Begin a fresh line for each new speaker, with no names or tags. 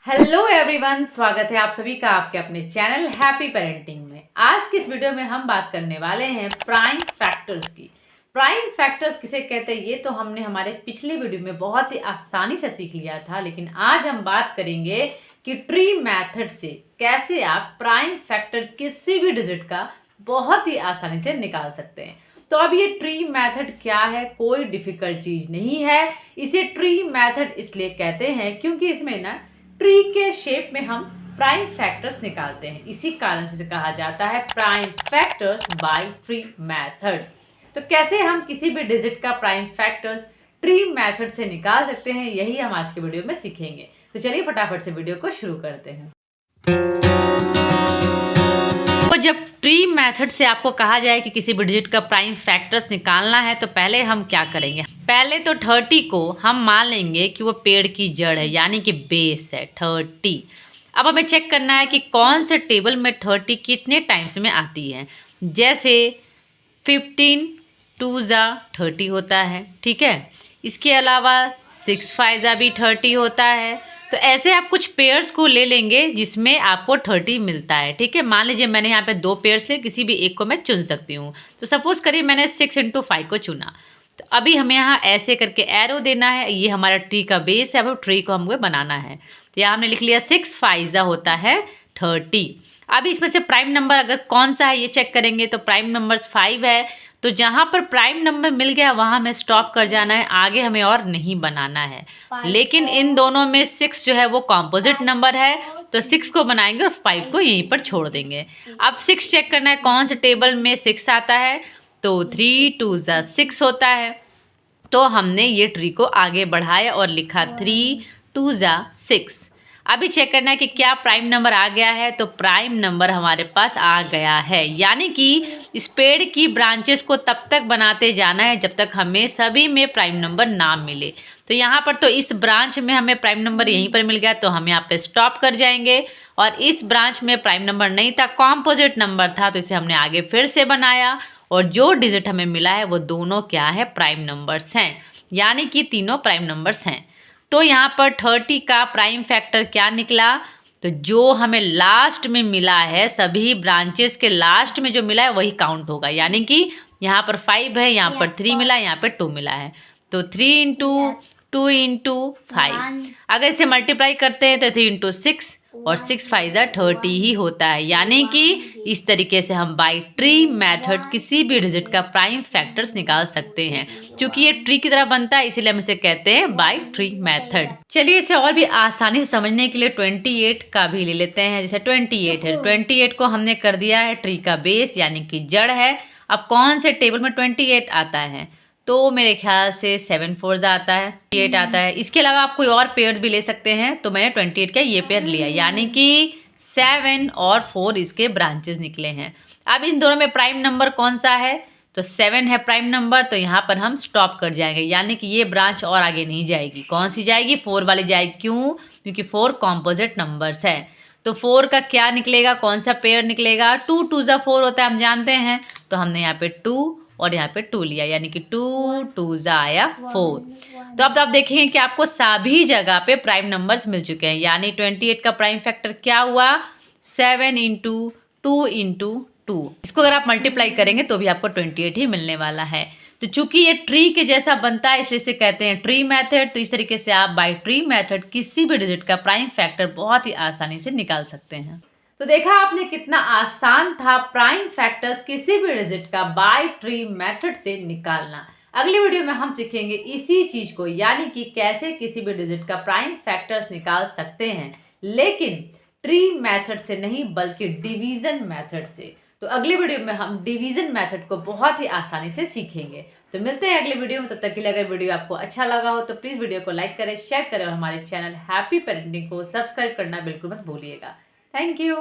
Hello everyone, स्वागत है आप सभी का आपके अपने चैनल हैप्पी पेरेंटिंग में। आज की इस वीडियो में हम बात करने वाले हैं प्राइम फैक्टर्स की। प्राइम फैक्टर्स किसे कहते हैं ये तो हमने हमारे पिछले वीडियो में बहुत ही आसानी से सीख लिया था, लेकिन आज हम बात करेंगे कि ट्री मेथड से कैसे आप प्राइम फैक्टर किसी भी डिजिट का बहुत ही आसानी से निकाल सकते हैं। तो अब ये ट्री मेथड क्या है, कोई डिफिकल्ट चीज नहीं है। इसे ट्री मेथड इसलिए कहते हैं क्योंकि इसमें ना ट्री के शेप में हम प्राइम फैक्टर्स निकालते हैं, इसी कारण से इसे कहा जाता है prime factors bye tree method. तो कैसे हम किसी भी डिजिट का प्राइम फैक्टर्स ट्री मेथड से निकाल सकते हैं, यही हम आज के वीडियो में सीखेंगे। तो चलिए फटाफट से वीडियो को शुरू करते हैं। तो जब ट्री मेथड से आपको कहा जाए कि किसी भी डिजिट का प्राइम फैक्टर्स निकालना है तो पहले हम क्या करेंगे, पहले तो 30 को हम मान लेंगे कि वो पेड़ की जड़ है, यानी कि बेस है 30। अब हमें चेक करना है कि कौन से टेबल में 30 कितने टाइम्स में आती है। जैसे 15 2 जा 30 होता है, ठीक है। इसके अलावा 6 5 जा भी 30 होता है। तो ऐसे आप कुछ पेयर्स को ले लेंगे जिसमें आपको 30 मिलता है, ठीक है। मान लीजिए मैंने यहाँ पे 2 पेयर्स लिए, किसी भी एक को मैं चुन सकती हूँ। तो सपोज करिए मैंने 6 × 5 को चुना। तो अभी हमें यहाँ ऐसे करके एरो देना है, ये हमारा ट्री का बेस है। अब ट्री को हमको बनाना है, तो यहाँ हमने लिख लिया 6 5 जा होता है 30। अभी इसमें से प्राइम नंबर अगर कौन सा है ये चेक करेंगे, तो प्राइम नंबर 5 है। तो जहाँ पर प्राइम नंबर मिल गया वहाँ हमें स्टॉप कर जाना है, आगे हमें और नहीं बनाना है। लेकिन इन दोनों में 6 जो है वो कॉम्पोजिट नंबर है, तो 6 को बनाएंगे और 5 को यहीं पर छोड़ देंगे। अब 6 चेक करना है कौन से टेबल में 6 आता है, तो 3 2 जा 6 होता है। तो हमने ये ट्री को आगे बढ़ाया और लिखा 3 2 जा 6। अभी चेक करना है कि क्या प्राइम नंबर आ गया है, तो प्राइम नंबर हमारे पास आ गया है। यानी कि इस पेड़ की ब्रांचेस को तब तक बनाते जाना है जब तक हमें सभी में प्राइम नंबर ना मिले। तो यहाँ पर तो इस ब्रांच में हमें प्राइम नंबर यहीं पर मिल गया, तो हम यहाँ पे स्टॉप कर जाएंगे। और इस ब्रांच में प्राइम नंबर नहीं था, कॉम्पोजिट नंबर था, तो इसे हमने आगे फिर से बनाया। और जो डिजिट हमें मिला है वो दोनों क्या है, प्राइम नंबर्स हैं, यानी कि तीनों प्राइम नंबर्स हैं। तो यहाँ पर 30 का प्राइम फैक्टर क्या निकला, तो जो हमें लास्ट में मिला है, सभी ब्रांचेस के लास्ट में जो मिला है वही काउंट होगा। यानी कि यहाँ पर 5 है, यहाँ पर 3 मिला है, यहाँ पर 2 मिला है। तो 3 × 2 × 5, अगर इसे मल्टीप्लाई करते हैं तो 3 × 6 और 6 5 जा 30 ही होता है। यानी कि इस तरीके से हम बाय ट्री मेथड किसी भी डिजिट का प्राइम फैक्टर्स निकाल सकते हैं। क्योंकि ये ट्री की तरह बनता है इसीलिए हम इसे कहते हैं बाय ट्री मेथड। चलिए इसे और भी आसानी से समझने के लिए 28 का भी ले लेते हैं। जैसे 28 है, 28 को हमने कर दिया है ट्री का बेस, यानी कि जड़ है। अब कौन से टेबल में 28 आता है, तो मेरे ख्याल से 7 4 जा आता है, 8 आता है। इसके अलावा आप कोई और पेयर भी ले सकते हैं, तो मैंने 28 का ये पेयर लिया, यानी कि 7 और 4 इसके ब्रांचेस निकले हैं। अब इन दोनों में प्राइम नंबर कौन सा है, तो 7 है प्राइम नंबर, तो यहाँ पर हम स्टॉप कर जाएंगे। यानी कि ये ब्रांच और आगे नहीं जाएगी। कौन सी जाएगी, 4 वाली जाएगी। क्यों, क्योंकि 4 कॉम्पोजिट नंबर्स है। तो 4 का क्या निकलेगा, कौन सा पेयर निकलेगा, 2 2 जा 4 होता है, हम जानते हैं। तो हमने यहाँ पे 2 और यहाँ पे 2 लिया, यानी कि 2 2 जा आया 4। तो अब आप देखेंगे कि आपको सभी जगह पे प्राइम नंबर्स मिल चुके हैं। यानी 28 का प्राइम फैक्टर क्या हुआ, 7 × 2 × 2। इसको अगर आप मल्टीप्लाई करेंगे तो भी आपको 28 ही मिलने वाला है। तो चूंकि ये ट्री के जैसा बनता है इसलिए इसे कहते हैं ट्री मेथड। तो इस तरीके से आप बाय ट्री मेथड किसी भी डिजिट का प्राइम फैक्टर बहुत ही आसानी से निकाल सकते हैं। तो देखा आपने कितना आसान था प्राइम फैक्टर्स किसी भी डिजिट का बाय ट्री मेथड से निकालना। अगली वीडियो में हम सीखेंगे इसी चीज को, यानी कि कैसे किसी भी डिजिट का प्राइम फैक्टर्स निकाल सकते हैं, लेकिन ट्री मेथड से नहीं बल्कि डिवीजन मेथड से। तो अगली वीडियो में हम डिवीजन मेथड को बहुत ही आसानी से सीखेंगे। तो मिलते हैं अगले वीडियो में। तब तक के लिए अगर वीडियो आपको अच्छा लगा हो तो प्लीज वीडियो को लाइक करें, शेयर करें और हमारे चैनल हैप्पी पेरेंटिंग को सब्सक्राइब करना बिल्कुल मत भूलिएगा। Thank you.